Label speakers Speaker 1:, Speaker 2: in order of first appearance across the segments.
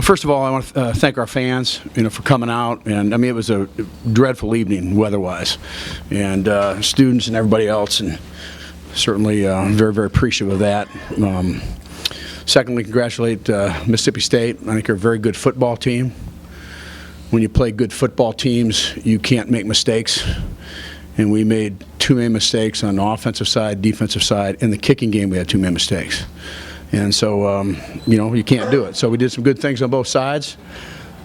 Speaker 1: Well, first of all, I want to thank our fans, for coming out. And I mean, it was a dreadful evening weather-wise, and students and everybody else, and certainly very, very appreciative of that. Secondly, congratulate Mississippi State. I think they're a very good football team. When you play good football teams, you can't make mistakes. And we made too many mistakes on the offensive side, defensive side. In the kicking game, we had too many mistakes. And so, you can't do it. So we did some good things on both sides.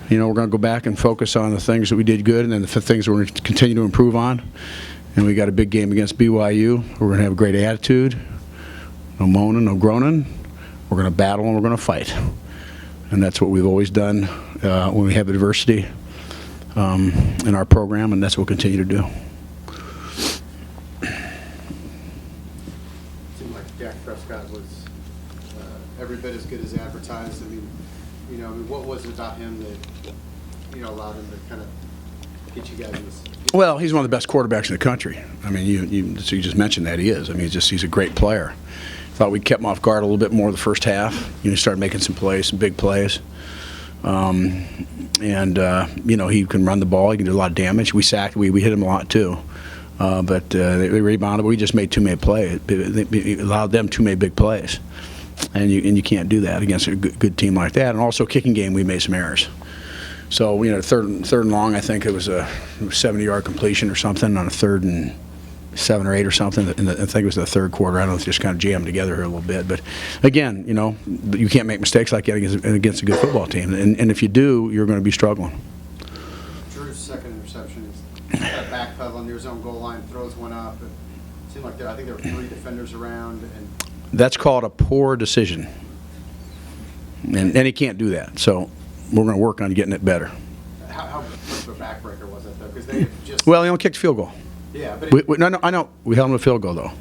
Speaker 1: We're going to go back and focus on the things that we did good and then the things that we're going to continue to improve on. And we got a big game against BYU. We're going to have a great attitude. No moaning, no groaning. We're going to battle and we're going to fight. And that's what we've always done when we have adversity in our program, and that's what we'll continue to do.
Speaker 2: Prescott was every bit as good as advertised. What was it about him that allowed him to kind of get you guys in this?
Speaker 1: Well, he's one of the best quarterbacks in the country. I mean, you just mentioned that he is. I mean, he's a great player. Thought we kept him off guard a little bit more the first half. Started making some plays, some big plays. He can run the ball. He can do a lot of damage. We hit him a lot too. But they rebounded. We just made too many plays. It allowed them too many big plays, and you can't do that against a good team like that. And also, kicking game, we made some errors. So third and long, I think it was a 70-yard completion or something on a 3rd and 7 or 8 or something. And I think it was the third quarter. I don't know if it's just kind of jammed together here a little bit. But again, you can't make mistakes like that against a good football team. And if you do, you're going to be struggling.
Speaker 2: Drew's second interception is that backpedal near his own goal line, throws one up. It seemed like I think there were 3 defenders around. And
Speaker 1: that's called a poor decision. And he can't do that. So we're going to work on getting it better.
Speaker 2: How much of a backbreaker was that, though? Because they just...
Speaker 1: Well, he only kicked a field goal.
Speaker 2: Yeah, but...
Speaker 1: I know. We held him a field goal, though.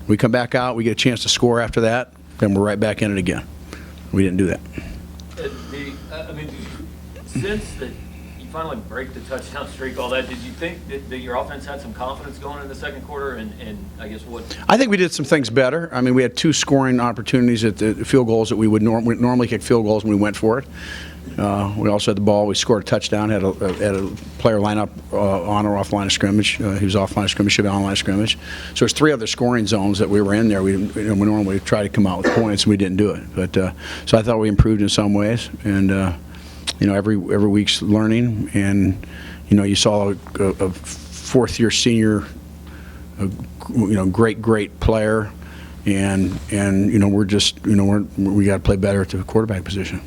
Speaker 1: We come back out, we get a chance to score after that, then we're right back in it again. We didn't do that.
Speaker 3: Did you sense that you finally break the touchdown streak, all that, did you think that your offense had some confidence going in the second quarter? And I guess what?
Speaker 1: I think we did some things better. I mean, we had 2 scoring opportunities at the field goals that we would normally kick field goals, and we went for it. We also had the ball. We scored a touchdown. Had a player line up on or off line of scrimmage. He was off line of scrimmage. Should be on line of scrimmage. So there's 3 other scoring zones that we were in there. We normally try to come out with points, and we didn't do it. But so I thought we improved in some ways. And every week's learning. And you saw a 4th-year senior, great player. And we're just we got to play better at the quarterback position.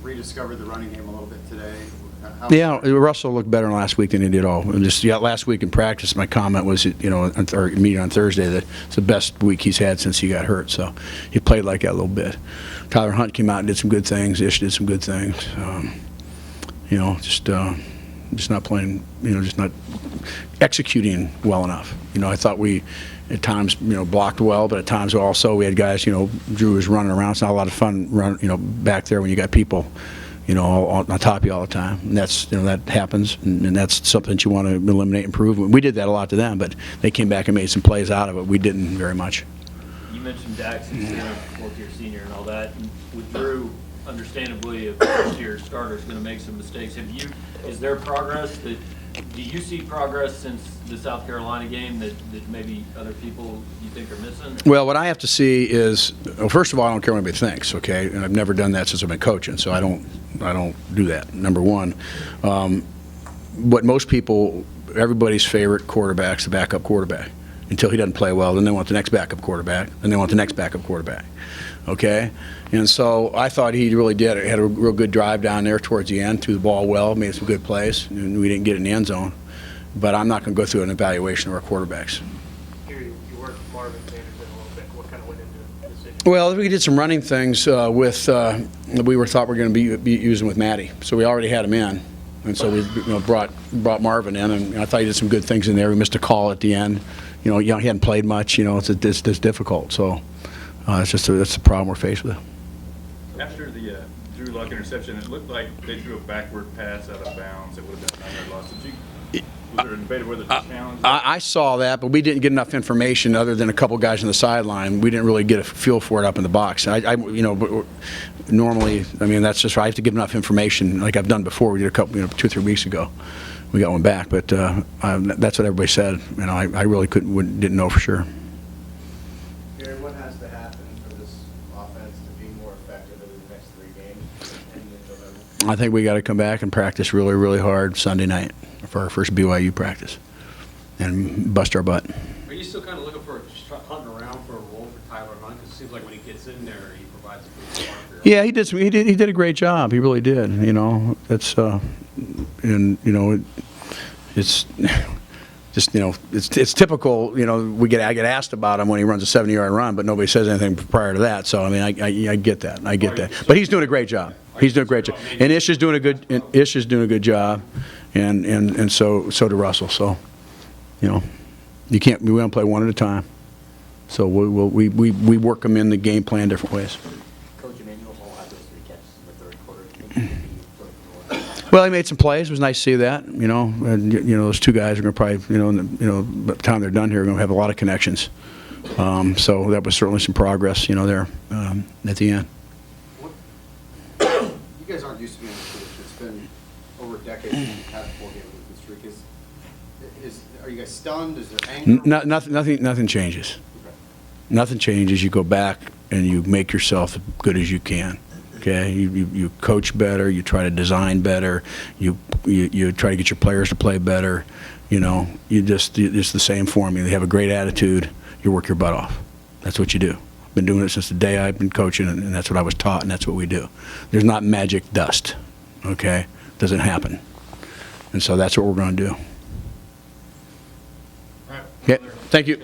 Speaker 2: Rediscovered the running game a little bit today.
Speaker 1: Yeah, Russell looked better last week than he did all. Last week in practice, my comment was, our meeting on Thursday, that it's the best week he's had since he got hurt. So he played like that a little bit. Tyler Hunt came out and did some good things. Ish did some good things. Just not playing. Just not executing well enough. I thought we, at times, blocked well, but at times also we had guys. Drew was running around. It's not a lot of fun back there when you got people, on top of you all the time. And that's, that happens, and that's something that you want to eliminate and improve. We did that a lot to them, but they came back and made some plays out of it. We didn't very much.
Speaker 3: You mentioned Dax, 4th-year senior and all that. And with Drew, understandably, a first-year starter is going to make some mistakes. Is there progress do you see progress since the South Carolina game that maybe other people you think are missing? Well,
Speaker 1: what I have to see is, first of all, I don't care what anybody thinks, okay? And I've never done that since I've been coaching, so I don't do that. Number one, what most people, everybody's favorite quarterback's the backup quarterback. Until he doesn't play well, then they want the next backup quarterback, and they want the next backup quarterback. Okay? And so I thought he really did. He had a real good drive down there towards the end, threw the ball well, made some good plays, and we didn't get in the end zone. But I'm not going to go through an evaluation of our quarterbacks.
Speaker 4: Here you worked with Marvin Sanderson a little bit. What kind of went into the decision?
Speaker 1: Well, we did some running things thought we were going to be using with Matty. So we already had him in. And so we brought Marvin in, and I thought he did some good things in there. We missed a call at the end. He hadn't played much. It's difficult. So that's the problem we're faced with.
Speaker 5: After the Drew Luck interception, it looked like they threw a backward pass out of bounds. It would have been a 9-yard loss. Was there a debate of whether it's a challenge?
Speaker 1: I saw that, but we didn't get enough information other than a couple guys on the sideline. We didn't really get a feel for it up in the box. But normally, I mean, that's just, I have to give enough information like I've done before. We did a couple, 2 or 3 weeks ago. We got one back, but that's what everybody said. I really didn't know for sure.
Speaker 2: Gary, what has to happen for this offense to be more effective in the next 3 games in November?
Speaker 1: I think we got to come back and practice really, really hard Sunday night for our first BYU practice and bust our butt.
Speaker 6: Are you still kind of looking for, hunting around for a role for Tyler Hunt? Because it seems like when he gets in there, he provides a good spark.
Speaker 1: Yeah, he did a great job. He really did. That's it's just it's typical. I get asked about him when he runs a 70-yard run, but nobody says anything prior to that. So I mean, I get that. I get that. But he's doing a great job. He's doing a great job. And Ish is doing a good job, and so did Russell. So we don't play one at a time. So we work them in the game plan different ways.
Speaker 7: Coach Emmanuel Hall had those 3 catches in the 3rd quarter.
Speaker 1: Well, he made some plays. It was nice to see that. And those 2 guys are going to probably, by the time they're done here, are going to have a lot of connections. So that was certainly some progress, there at the end.
Speaker 2: You guys aren't used to being on the coach. It's been over a decade since you've had a 4-game losing streak. Are you guys stunned? Is there anger?
Speaker 1: Nothing changes. Nothing changes. You go back and you make yourself as good as you can. Okay, you coach better. You try to design better. You try to get your players to play better. It's the same formula. You have a great attitude. You work your butt off. That's what you do. I've been doing it since the day I've been coaching, and that's what I was taught, and that's what we do. There's not magic dust. Okay, doesn't happen. And so that's what we're going to do. Okay, thank you.